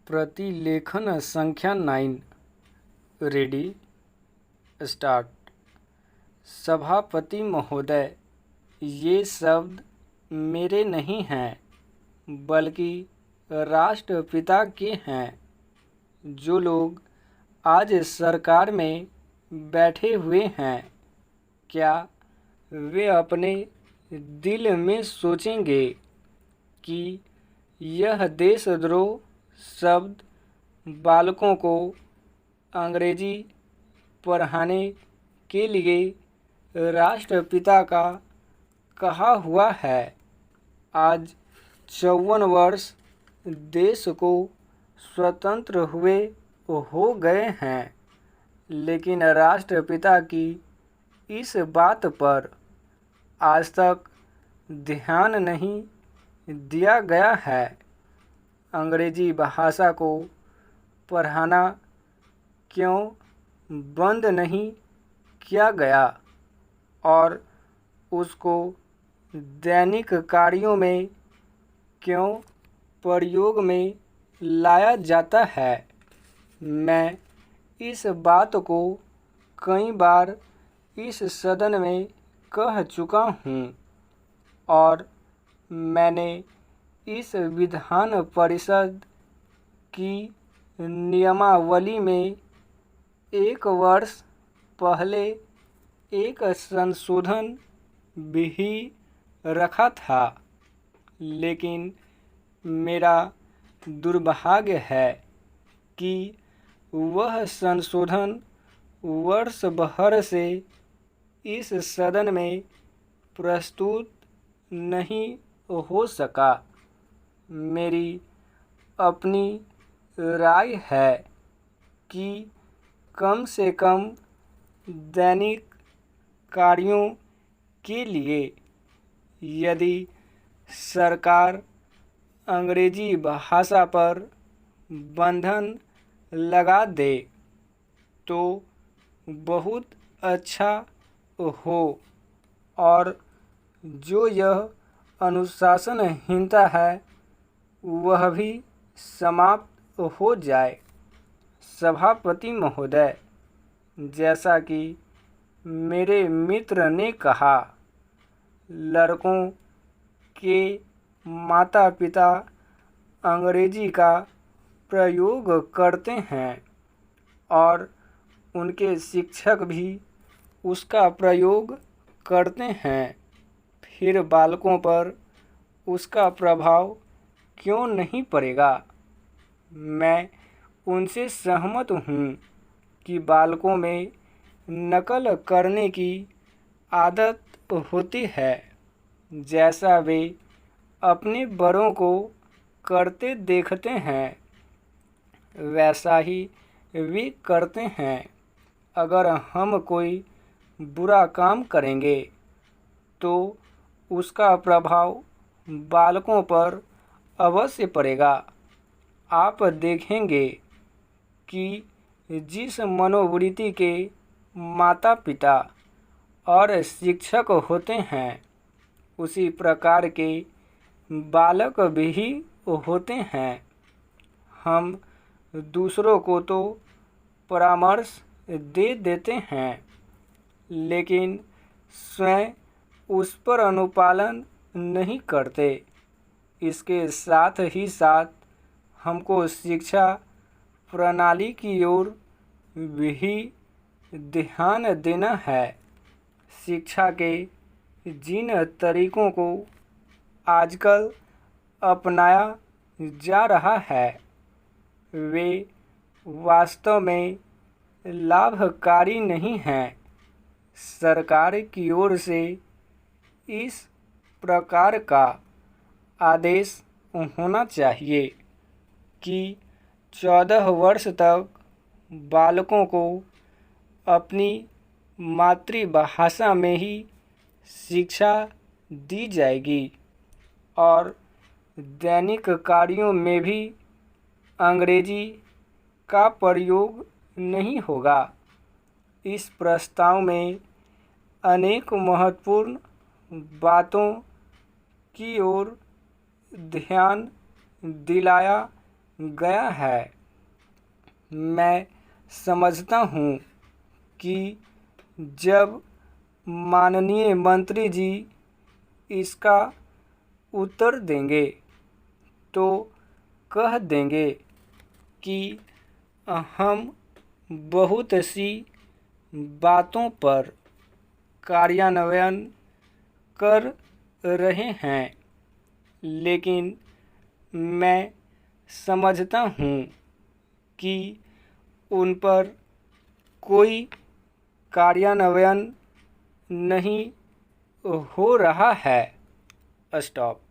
प्रतिलेखन संख्या 9। Ready start. सभापति महोदय, ये शब्द मेरे नहीं हैं बल्कि राष्ट्रपिता के हैं। जो लोग आज सरकार में बैठे हुए हैं, क्या वे अपने दिल में सोचेंगे कि यह देशद्रोह शब्द बालकों को अंग्रेजी पढ़ाने के लिए राष्ट्रपिता का कहा हुआ है। आज 54 वर्ष देश को स्वतंत्र हुए हो गए हैं, लेकिन राष्ट्रपिता की इस बात पर आज तक ध्यान नहीं दिया गया है। अंग्रेजी भाषा को पढ़ाना क्यों बंद नहीं किया गया और उसको दैनिक कार्यों में क्यों प्रयोग में लाया जाता है। मैं इस बात को कई बार इस सदन में कह चुका हूँ और मैंने इस विधान परिषद की नियमावली में 1 वर्ष पहले एक संशोधन भी रखा था, लेकिन मेरा दुर्भाग्य है कि वह संशोधन वर्ष भर से इस सदन में प्रस्तुत नहीं हो सका। मेरी अपनी राय है कि कम से कम दैनिक कार्यों के लिए यदि सरकार अंग्रेजी भाषा पर बंधन लगा दे तो बहुत अच्छा हो, और जो यह अनुशासनहीनता है वह भी समाप्त हो जाए। सभापति महोदय, जैसा कि मेरे मित्र ने कहा, लड़कों के माता पिता अंग्रेजी का प्रयोग करते हैं और उनके शिक्षक भी उसका प्रयोग करते हैं, फिर बालकों पर उसका प्रभाव क्यों नहीं पड़ेगा। मैं उनसे सहमत हूँ कि बालकों में नकल करने की आदत होती है, जैसा वे अपने बड़ों को करते देखते हैं वैसा ही वे करते हैं। अगर हम कोई बुरा काम करेंगे तो उसका प्रभाव बालकों पर अवश्य पड़ेगा। आप देखेंगे कि जिस मनोवृत्ति के माता पिता और शिक्षक होते हैं, उसी प्रकार के बालक भी होते हैं। हम दूसरों को तो परामर्श दे देते हैं, लेकिन स्वयं उस पर अनुपालन नहीं करते। इसके साथ ही साथ हमको शिक्षा प्रणाली की ओर भी ध्यान देना है। शिक्षा के जिन तरीकों को आजकल अपनाया जा रहा है, वे वास्तव में लाभकारी नहीं हैं। सरकार की ओर से इस प्रकार का आदेश होना चाहिए कि 14 वर्ष तक बालकों को अपनी मातृभाषा में ही शिक्षा दी जाएगी और दैनिक कार्यों में भी अंग्रेजी का प्रयोग नहीं होगा। इस प्रस्ताव में अनेक महत्वपूर्ण बातों की ओर ध्यान दिलाया गया है। मैं समझता हूँ कि जब माननीय मंत्री जी इसका उत्तर देंगे तो कह देंगे कि हम बहुत सी बातों पर कार्यान्वयन कर रहे हैं, लेकिन मैं समझता हूँ कि उन पर कोई कार्यान्वयन नहीं हो रहा है। स्टॉप।